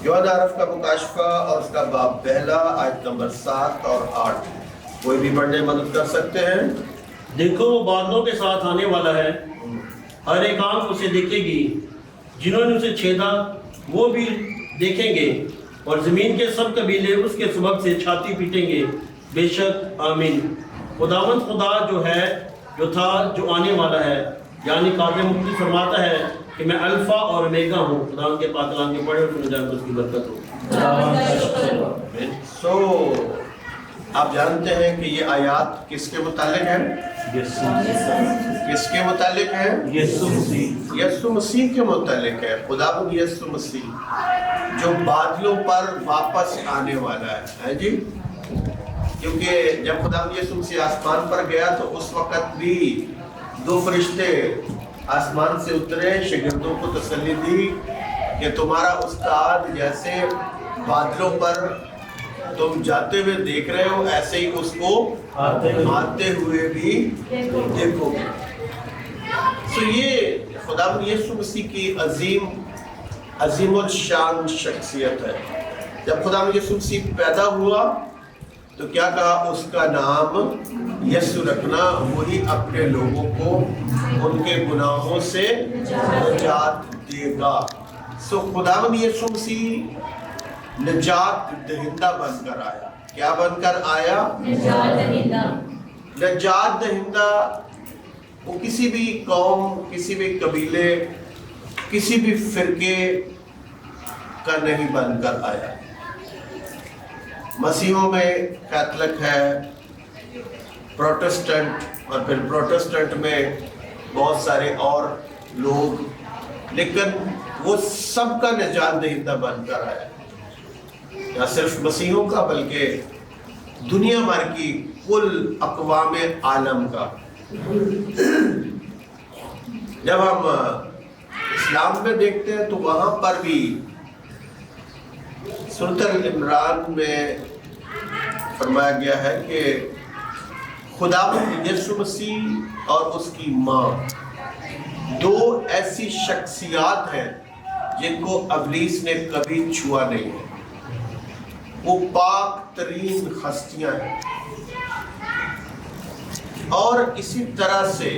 یوحنا عرف کا مکاشفہ اور اس کا باب پہلا آیت نمبر 7 اور 8 کوئی بھی پڑھنے مدد کر سکتے ہیں؟ دیکھو وہ بادلوں کے ساتھ آنے والا ہے، ہر ایک آنکھ اسے دیکھے گی، جنہوں نے اسے چھیدا وہ بھی دیکھیں گے، اور زمین کے سب قبیلے اس کے سبب سے چھاتی پیٹیں گے، بے شک آمین۔ خداوند خدا جو ہے، جو تھا، جو آنے والا ہے، یعنی قابل مفتی فرماتا ہے کہ میں الفا اور اومیگا ہوں۔ خداوند کے پاک کلام کے پڑھے اور سنے جان کو اس کی برکت ہو۔ سو آپ جانتے ہیں کہ یہ آیات کس کے متعلق ہے؟ کس کے متعلق ہے؟ یسوع مسیح کے متعلق ہے۔ خداوند یسوع مسیح جو بادلوں پر واپس آنے والا ہے جی، کیونکہ جب خداوند یسوع مسیح آسمان پر گیا تو اس وقت بھی 2 فرشتے آسمان سے اترے، شاگردوں کو تسلی دی کہ تمہارا استاد جیسے بادلوں پر تم جاتے ہوئے دیکھ رہے ہو، ایسے ہی اس کو آتے ہوئے بھی دیکھو گے۔ تو یہ خداوند یسوع مسیح کی عظیم الشان شخصیت ہے۔ جب خداوند یسوع مسیح پیدا ہوا تو کیا کہا؟ اس کا نام یسوع رکھنا، وہی اپنے لوگوں کو ان کے گناہوں سے نجات دے گا۔ سو خداوند یسوع مسیح نجات دہندہ بن کر آیا۔ کیا بن کر آیا؟ نجات دہندہ۔ وہ کسی بھی قوم، کسی بھی قبیلے، کسی بھی فرقے کا نہیں بن کر آیا۔ مسیحوں میں کیتھولک ہے، پروٹسٹنٹ، اور پھر پروٹسٹنٹ میں بہت سارے اور لوگ، لیکن وہ سب کا نجات دہندہ بن کر آیا۔ نہ صرف مسیحوں کا بلکہ دنیا بھر کی کل اقوام عالم کا۔ جب ہم اسلام میں دیکھتے ہیں تو وہاں پر بھی سورۃ العمران میں فرمایا گیا ہے کہ خداوند یسوع مسیح اور اس کی ماں 2 ایسی شخصیات ہیں جن کو ابلیس نے کبھی چھوا نہیں ہے۔ وہ پاک ترین ہستیاں ہیں۔ اور اسی طرح سے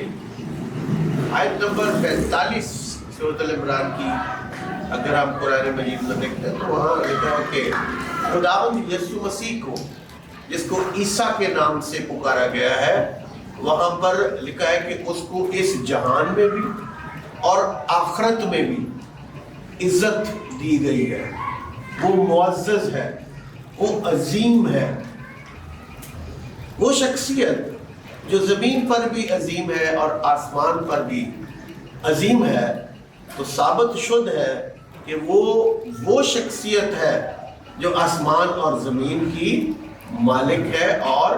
آیت نمبر 45 سورۃ العمران کی اگر ہم قرآن مجید میں دیکھتے ہیں تو وہاں لکھا ہے کہ خداوند یسوع مسیح کو، جس کو عیسیٰ کے نام سے پکارا گیا ہے، وہاں پر لکھا ہے کہ اس کو اس جہان میں بھی اور آخرت میں بھی عزت دی گئی ہے۔ وہ معزز ہے، وہ عظیم ہے۔ وہ شخصیت جو زمین پر بھی عظیم ہے اور آسمان پر بھی عظیم ہے، تو ثابت شد ہے کہ وہ شخصیت ہے جو آسمان اور زمین کی مالک ہے اور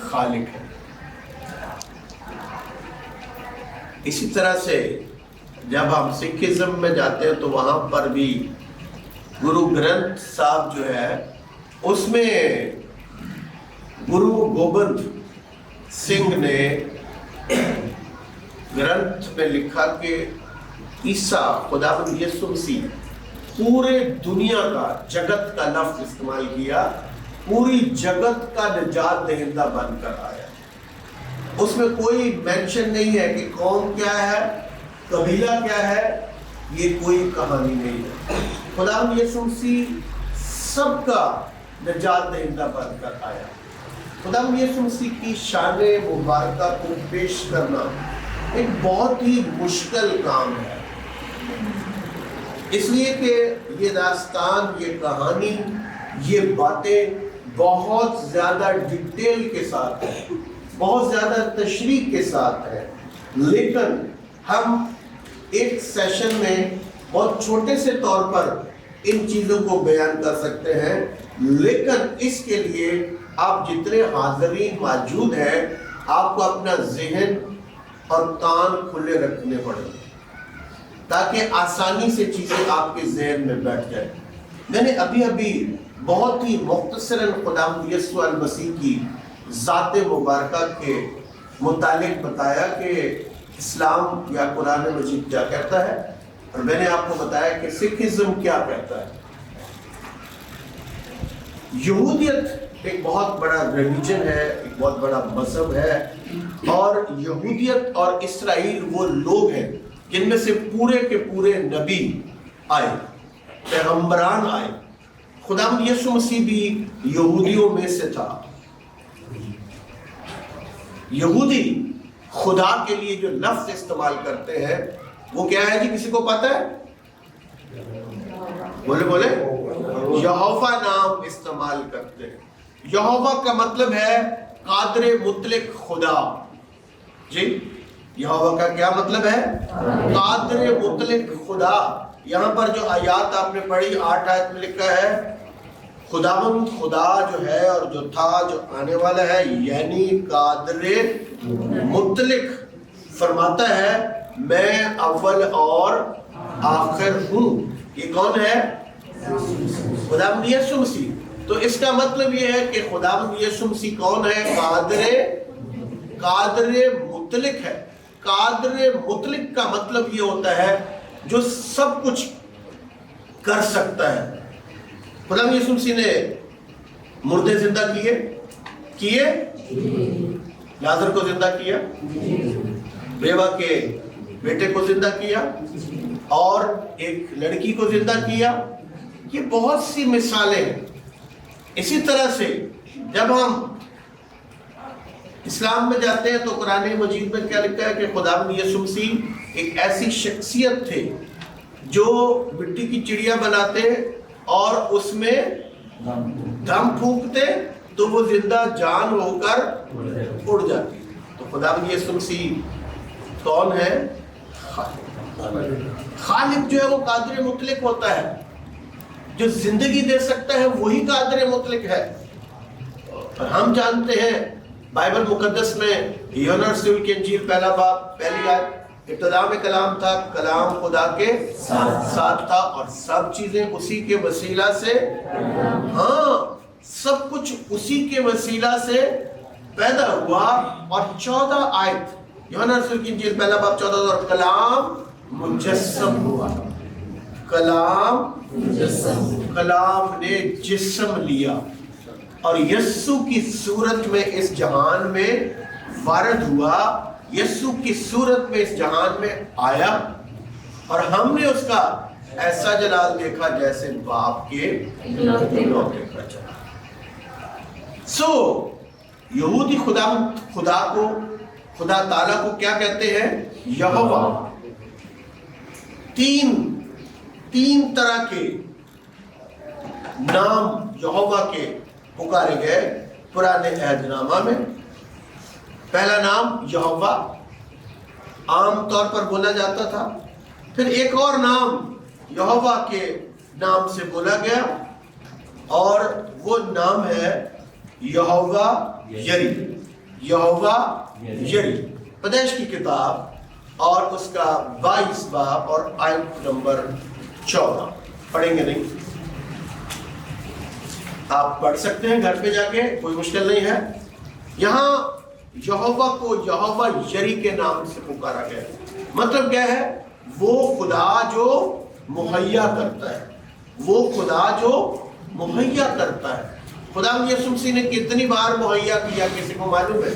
خالق ہے۔ اسی طرح سے جب ہم سکھزم میں جاتے ہیں تو وہاں پر بھی گرو گرنتھ صاحب جو ہے، اس میں گرو گوبند سنگھ نے گرنتھ میں لکھا کہ عیسیٰ خداوند یسوع مسیح پورے دنیا کا، جگت کا لفظ استعمال کیا، پوری جگت کا نجات دہندہ بن کر آیا۔ اس میں کوئی مینشن نہیں ہے کہ قوم کیا ہے، قبیلہ کیا ہے، یہ کوئی کہانی نہیں ہے۔ خداوند یسوع مسیح سب کا نجات دہندہ بن کر آیا۔ خداوند یسوع مسیح کی شان مبارکہ کو پیش کرنا ایک بہت ہی مشکل کام ہے، اس لیے کہ یہ داستان، یہ کہانی، یہ باتیں بہت زیادہ ڈیٹیل کے ساتھ ہیں، بہت زیادہ تشریح کے ساتھ ہیں، لیکن ہم ایک سیشن میں بہت چھوٹے سے طور پر ان چیزوں کو بیان کر سکتے ہیں، لیکن اس کے لیے آپ جتنے حاضرین موجود ہیں، آپ کو اپنا ذہن اور کان کھلے رکھنے پڑیں تاکہ آسانی سے چیزیں آپ کے ذہن میں بیٹھ جائیں۔ میں نے ابھی بہت ہی مختصراً خداوند یسوع المسیح کی ذات مبارکہ کے متعلق بتایا کہ اسلام یا قرآن مجید کیا کہتا ہے، اور میں نے آپ کو بتایا کہ سکھزم کیا کہتا ہے۔ یہودیت ایک بہت بڑا ریلیجن ہے، ایک بہت بڑا مذہب ہے، اور یہودیت اور اسرائیل وہ لوگ ہیں جن میں سے پورے کے پورے نبی آئے، پیغمبران آئے۔ خداوند یسوع مسیح بھی یہودیوں میں سے تھا۔ یہودی خدا کے لیے جو لفظ استعمال کرتے ہیں وہ کیا ہے جی، کسی کو پتہ ہے؟ بولے بولے، یہوہ نام استعمال کرتے ہیں۔ یہوہ کا مطلب ہے قادر مطلق خدا۔ جی، یہوہ کا کیا مطلب ہے؟ قادر مطلق خدا۔ یہاں پر جو آیات آپ نے پڑھی 8 آیت میں لکھا ہے خداوند خدا جو ہے اور جو تھا جو آنے والا ہے، یعنی قادر مطلق فرماتا ہے میں اول اور آخر ہوں۔ یہ کون ہے؟ خداوند یسوع مسیح۔ تو اس کا مطلب یہ ہے کہ خداوند یسوع مسیح کون ہے؟ قادر مطلق ہے۔ قادر مطلق کا مطلب یہ ہوتا ہے جو سب کچھ کر سکتا ہے۔ خداوند یسوع مسیح نے مردے زندہ کیے، لازر کو زندہ کیا، بیوہ کے بیٹے کو زندہ کیا، اور ایک لڑکی کو زندہ کیا۔ یہ بہت سی مثالیں ہیں۔ اسی طرح سے جب ہم اسلام میں جاتے ہیں تو قرآن مجید میں کیا لکھا ہے کہ خداوند یسوع مسیح ایک ایسی شخصیت تھے جو مٹی کی چڑیا بناتے اور اس میں دم پھونکتے تو وہ زندہ جان ہو کر اڑ جاتی۔ تو خداوند یسوع مسیح کون ہے؟ خالق جو ہے وہ قادر مطلق ہوتا ہے، جو زندگی دے سکتا ہے وہی قادر مطلق ہے۔ اور ہم جانتے ہیں بائبل مقدس میں یوحنا رسول کی انجیل پہلا باب پہلی آیت، ابتدا میں کلام تھا، کلام خدا کے ساتھ تھا، اور سب چیزیں اسی کے وسیلہ سے، ہاں سب کچھ اسی کے وسیلہ سے پیدا ہوا۔ اور 14 آیت یوحنا رسول کی انجیل پہلا باب 14 اور کلام مجسم ہوا، کلام نے جسم لیا اور یسوع کی صورت میں اس جہان میں وارد ہوا، یسوع کی صورت میں اس جہان میں آیا، اور ہم نے اس کا ایسا جلال دیکھا جیسے باپ کے اکلوتے کا جلال۔ یہودی خدا تعالیٰ کو کیا کہتے ہیں؟ یہوہ۔ تین طرح کے نام یہوہ کے پکارے گئے پرانے عہد نامہ میں۔ پہلا نام یہوہ عام طور پر بولا جاتا تھا، پھر ایک اور نام یہوہ کے نام سے بولا گیا، اور وہ نام ہے یہوہ یری۔ یہوہ یری پیدائش کی کتاب اور اس کا 22 باب اور آیت نمبر 14 پڑھیں گے نہیں؟ آپ پڑھ سکتے ہیں گھر پہ جا کے، کوئی مشکل نہیں ہے۔ یہاں یہوہ کو یہوہ یری کے نام سے پکارا گیا۔ مطلب کیا ہے؟ وہ خدا جو مہیا کرتا ہے، وہ خدا جو مہیا کرتا ہے۔ خداوند یسوع مسیح نے کتنی بار مہیا کیا کسی کو معلوم ہے؟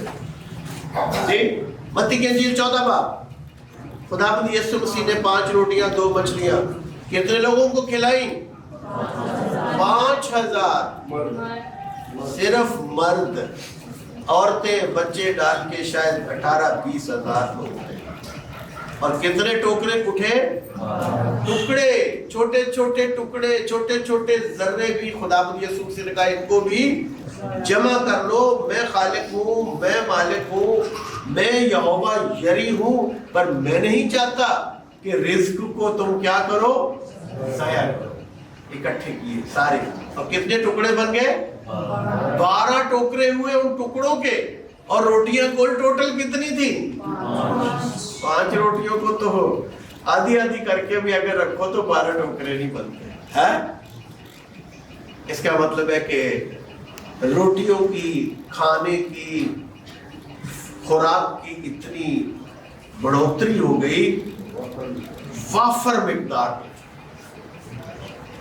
جی، متی کی انجیل 14 باب خداوند یسوع مسیح نے 5 روٹیاں 2 مچھلیاں کتنے لوگوں کو کھلائیں؟ 5000 صرف مرد، عورتیں بچے ڈال کے شاید 18-20 ہزار لوگ تھے۔ اور کتنے ٹوکرے اٹھے؟ ٹکڑے، چھوٹے چھوٹے ٹکڑے، چھوٹے چھوٹے ذرے بھی خداوند یسوع مسیح نے کہا ان کو بھی جمع کر لو، میں خالق ہوں، میں مالک ہوں، میں یہوہ یری ہوں، پر میں نہیں چاہتا کہ رزق کو تم کیا کرو؟ ضائع کرو۔ اکٹھے کیے سارے، اور کتنے ٹکڑے بن گئے؟ 12 ٹوکرے ہوئے ان ٹکڑوں کے، اور روٹیاں کل ٹوٹل کتنی تھی؟ 5 روٹیوں کو تو آدھی آدھی کر کے بھی اگر رکھو تو 12 ٹوکرے نہیں بنتے ہیں۔ اس کا مطلب ہے کہ روٹیوں کی، کھانے کی، خوراک کی اتنی بڑھوتری ہو گئی، وافر مقدار میں۔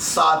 7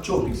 24,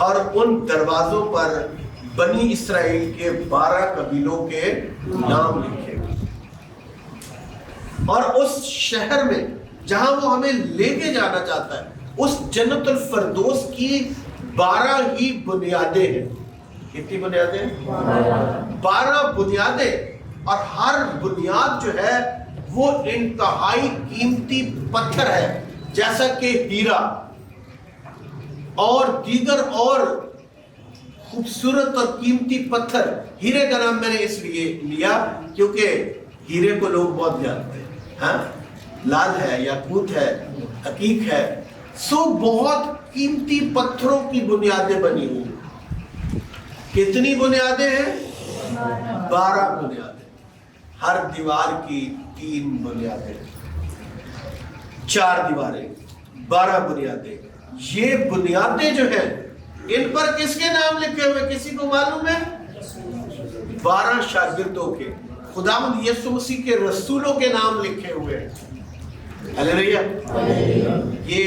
اور ان دروازوں پر بنی اسرائیل کے 12 قبیلوں کے نام لکھے ہوئے، اور اس شہر میں جہاں وہ ہمیں لے کے جانا چاہتا ہے، اس جنت الفردوس کی 12 ہی بنیادیں ہیں۔ کتنی بنیادیں ہیں؟ 12 بنیادیں، اور ہر بنیاد جو ہے وہ انتہائی قیمتی پتھر ہے، جیسا کہ ہیرا اور دیگر اور خوبصورت اور قیمتی پتھر۔ ہیرے کا نام میں نے اس لیے لیا کیونکہ ہیرے کو لوگ بہت جانتے ہیں، ہاں، لال ہے، یاقوت ہے، عقیق ہے، سو بہت قیمتی پتھروں کی بنیادیں بنی ہوئی۔ کتنی بنیادیں ہیں؟ 12 بنیادیں، ہر دیوار کی 3 بنیادیں، 4 دیواریں، 12 بنیادیں۔ یہ بنیادیں جو ہیں ان پر کس کے نام لکھے ہوئے کسی کو معلوم ہے؟ 12 شاگردوں کے، خداوند یسوع مسیح کے رسولوں کے نام لکھے ہوئے ہیں۔ ہلیلویہ۔ یہ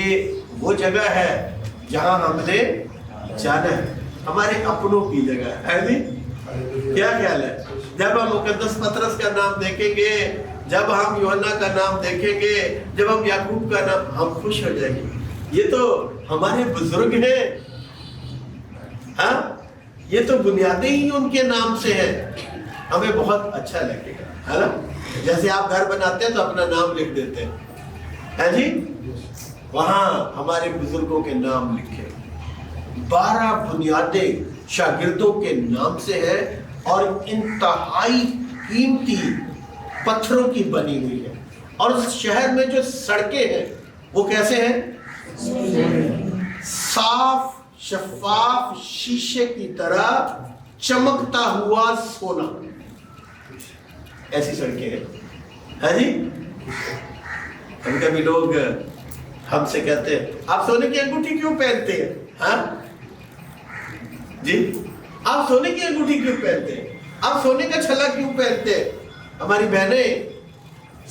وہ جگہ ہے جہاں ہم نے جانا ہے، ہمارے اپنوں کی جگہ ہے جی۔ کیا خیال ہے؟ جب ہم مقدس پطرس کا نام دیکھیں گے، جب ہم یوحنا کا نام دیکھیں گے، جب ہم یعقوب کا نام، ہم خوش ہو جائیں گے۔ یہ تو ہمارے بزرگ ہیں، ہاں، یہ تو بنیادیں ہی ان کے نام سے ہیں، ہمیں بہت اچھا لگے گا، ہے نا؟ جیسے آپ گھر بناتے ہیں تو اپنا نام لکھ دیتے ہیں، ہے جی، وہاں ہمارے بزرگوں کے نام لکھے۔ 12 بنیادیں شاگردوں کے نام سے ہے، اور انتہائی قیمتی پتھروں کی بنی ہوئی ہے، اور اس شہر میں جو سڑکیں ہیں وہ کیسے ہیں؟ صاف شفاف شیشے کی طرح چمکتا ہوا سونا، ایسی سڑکیں ہیں، ہے جی۔ کبھی کبھی لوگ ہم سے کہتے ہیں آپ سونے کی انگوٹھی کیوں پہنتے ہیں؟ ہاں جی، آپ سونے کی انگوٹھی کیوں پہنتے ہیں؟ آپ سونے کا چھلا کیوں پہنتے ہیں؟ ہماری بہنیں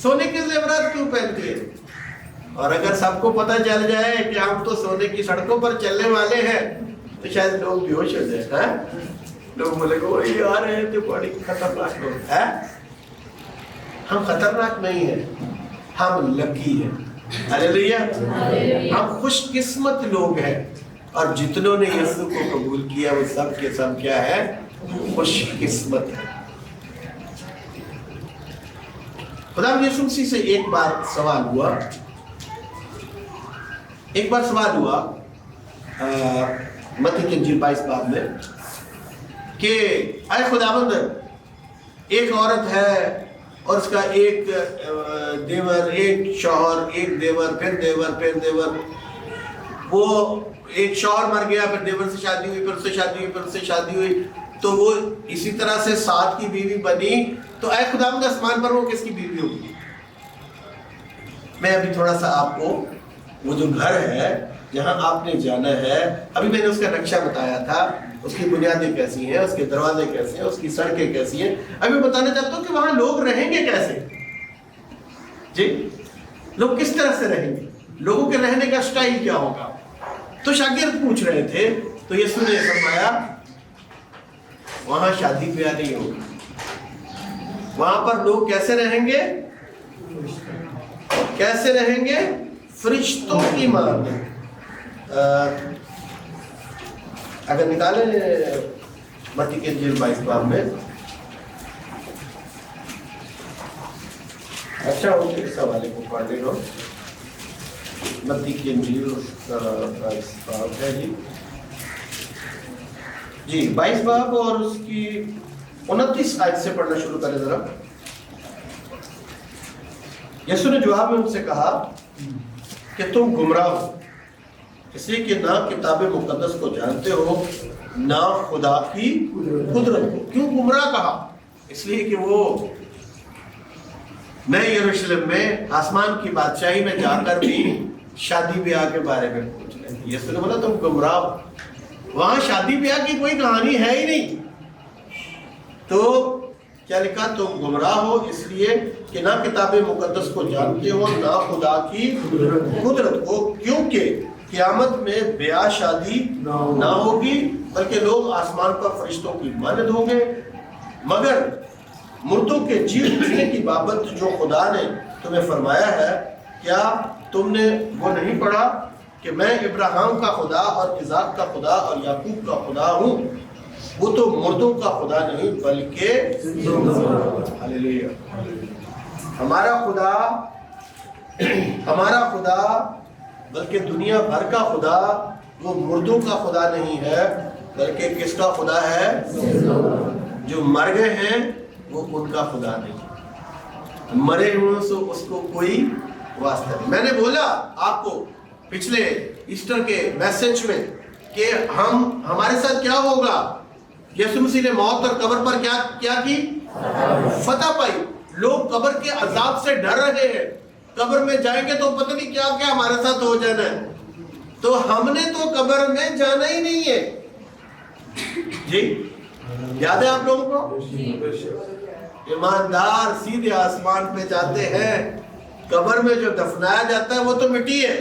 سونے کے زیورات کیوں پہنتی ہیں؟ اور اگر سب کو پتہ چل جائے کہ ہم تو سونے کی سڑکوں پر چلنے والے ہیں تو شاید لوگ بیہوش ہو جائیں، ہاں؟ لوگ بولے گا وہ یہ آ رہے ہیں تو بڑی خطرناک لوگ ہیں۔ ہم خطرناک نہیں ہیں، ہم لکی ہیں۔ ہلیلویہ۔ ہم خوش قسمت لوگ ہیں، اور جتنوں نے یسوع کو قبول کیا وہ سب کے سب کیا ہے؟ خوش قسمت ہے۔ خدا یسوع مسیح سے ایک بار سوال ہوا متی کی انجیل 22 باب میں کہ اے خداوند، ایک عورت ہے اور اس کا ایک دیور، ایک شوہر، ایک دیور، پھر دیور، پھر دیور، وہ ایک شوہر مر گیا، پھر دیور سے شادی ہوئی، پھر اس سے شادی ہوئی، پھر اس سے شادی ہوئی، تو وہ اسی طرح سے 7 کی بیوی بنی، تو اے خداوند آسمان پر وہ کس کی بیوی ہوگی؟ میں ابھی تھوڑا سا آپ کو وہ جو گھر ہے جہاں آپ نے جانا ہے، ابھی میں نے اس کا نقشہ بتایا تھا، اس کی بنیادیں کیسی ہیں، اس کے دروازے کیسے ہیں، اس کی سڑکیں کیسی ہیں، ابھی بتانا چاہتا ہوں کہ وہاں لوگ رہیں گے کیسے جی، لوگ کس طرح سے رہیں گے، لوگوں کے رہنے کا سٹائل کیا ہوگا۔ تو شاگرد پوچھ رہے تھے، تو یسوع نے فرمایا وہاں شادی بیاہ نہیں ہوگی، وہاں پر لوگ کیسے رہیں گے؟ کیسے رہیں گے؟ فرشتوں کی مانند۔ اگر نکالیں متی کی انجیل 22 باب میں، اچھا ہو کہ اس حوالے کو پڑھ لے لو۔ متی کی انجیل 22 باب ہے جی 22 باب، اور اس کی 29 آیت سے پڑھنا شروع کریں ذرا۔ یسوع نے جواب میں ان سے کہا کہ تم گمراہ ہو، اس لیے کہ نہ کتاب مقدس کو جانتے ہو، نہ خدا کی قدرت کو۔ کیوں گمراہ کہا؟ اس لیے کہ وہ نئے یروشلم میں آسمان کی بادشاہی میں جا کر بھی شادی بیاہ کے بارے میں پوچھ رہے تھے۔ یسوع نے بولا تم گمراہ ہو، وہاں شادی بیاہ کی کوئی کہانی ہے ہی نہیں۔ تو کیا لکھا؟ تم گمراہ ہو اس لیے کہ نہ کتاب مقدس کو جانتے ہو، نہ خدا کی قدرت کو، کیونکہ قیامت میں بیاہ شادی نہ ہوگی بلکہ لوگ آسمان پر فرشتوں کی مانند ہوں گے، مگر مردوں کے جی اٹھنے کی بابت جو خدا نے تمہیں فرمایا ہے، کیا تم نے وہ نہیں پڑھا کہ میں ابراہیم کا خدا اور اسحاق کا خدا اور یعقوب کا خدا ہوں؟ وہ تو مردوں کا خدا نہیں بلکہ ہاللیلویا، ہمارا خدا بلکہ دنیا بھر کا خدا وہ مردوں کا خدا نہیں ہے بلکہ کس کا خدا ہے؟ جو مر گئے ہیں وہ ان کا خدا نہیں، مرے ہوئے سے اس کو کوئی واسطہ نہیں۔ میں نے بولا آپ کو پچھلے ایسٹر کے میسج میں کہ ہمارے ساتھ کیا ہوگا۔ یسوع مسیح نے موت اور قبر پر کیا کی؟ فتح پائی۔ لوگ قبر کے عذاب سے ڈر رہے ہیں، قبر میں جائیں گے تو پتہ نہیں کیا کیا ہمارے ساتھ ہو جانا ہے، تو ہم نے تو قبر میں جانا ہی نہیں ہے۔ جی یاد ہے آپ لوگوں کو؟ ایماندار سیدھے آسمان پہ جاتے ہیں، قبر میں جو دفنایا جاتا ہے وہ تو مٹی ہے،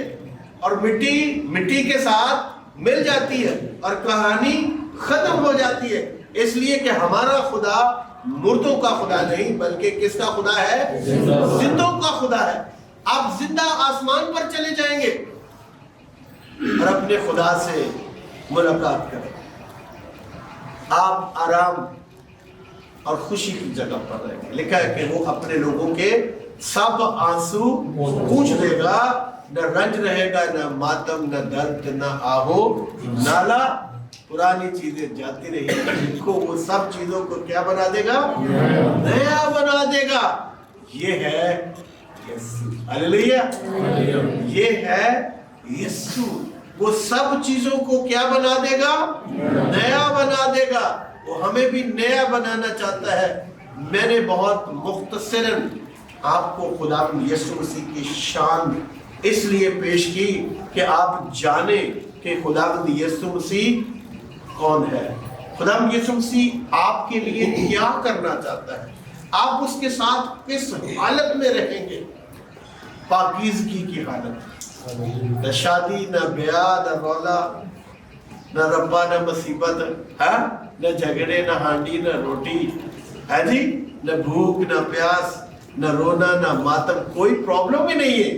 اور مٹی کے ساتھ مل جاتی ہے اور کہانی ختم ہو جاتی ہے، اس لیے کہ ہمارا خدا مردوں کا خدا نہیں بلکہ کس کا خدا ہے؟ زندوں کا خدا ہے۔ آپ زندہ آسمان پر چلے جائیں گے اور اپنے خدا سے ملاقات کریں، آپ آرام اور خوشی کی جگہ پر رہیں گے۔ لکھا ہے کہ وہ اپنے لوگوں کے سب آنسو پوچھ لے گا، نہ رنج رہے گا، نہ ماتم، نہ درد، نہ آہو نالا۔ پرانی چیزیں جاتی رہی جن کو وہ سب چیزوں کو کیا بنا دے گا؟ نیا بنا دے گا۔ یہ ہے یسوع، ہاللیلویا، یہ ہے یسوع۔ وہ سب چیزوں کو کیا بنا دے گا؟ نیا بنا دے گا۔ وہ ہمیں بھی نیا بنانا چاہتا ہے۔ میں نے بہت مختصراً آپ کو خدا یسوع مسیح کی شان اس لیے پیش کی کہ آپ جانیں کہ خدا یسوع مسیح کون ہے۔ خدا یسوع مسیح آپ کے لیے کیا کرنا چاہتا ہے، آپ اس کے ساتھ کس حالت میں رہیں گے؟ پاکیزگی کی حالت، نہ شادی، نہ بیاہ، نہ رولا، نہ ربا، نہ مصیبت، نہ جھگڑے، نہ ہانڈی، نہ روٹی، ہے جی، نہ بھوک، نہ پیاس، نہ رونا، نہ ماتم، کوئی پرابلم ہی نہیں ہے۔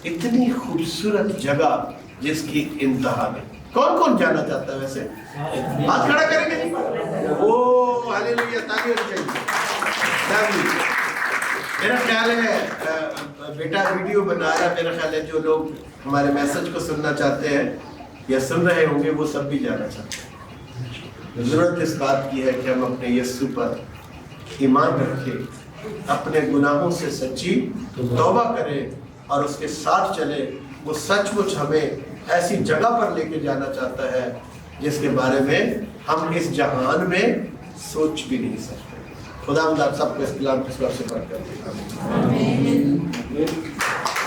اتنی خوبصورت جگہ جس کی انتہا نہیں۔ کون کون جانا چاہتا ہے ویسے؟ ہاتھ کھڑا کریں گے؟ وہ ہاللیلویا، تالی ہونی چاہیے۔ میرا خیال ہے بیٹا ویڈیو بنا رہا ہے، میرا خیال ہے جو لوگ ہمارے میسج کو سننا چاہتے ہیں یا سن رہے ہوں گے وہ سب بھی جانا چاہتے ہیں۔ ضرورت اس بات کی ہے کہ ہم اپنے یسوع پر ایمان رکھیں، اپنے گناہوں سے سچی توبہ کریں اور اس کے ساتھ چلیں۔ وہ سچ مچ ہمیں ایسی جگہ پر لے کے جانا چاہتا ہے جس کے بارے میں ہم اس جہان میں سوچ بھی نہیں سکتے۔ خدا ہم سب کو اس کلام کے سبب سے برکت دے۔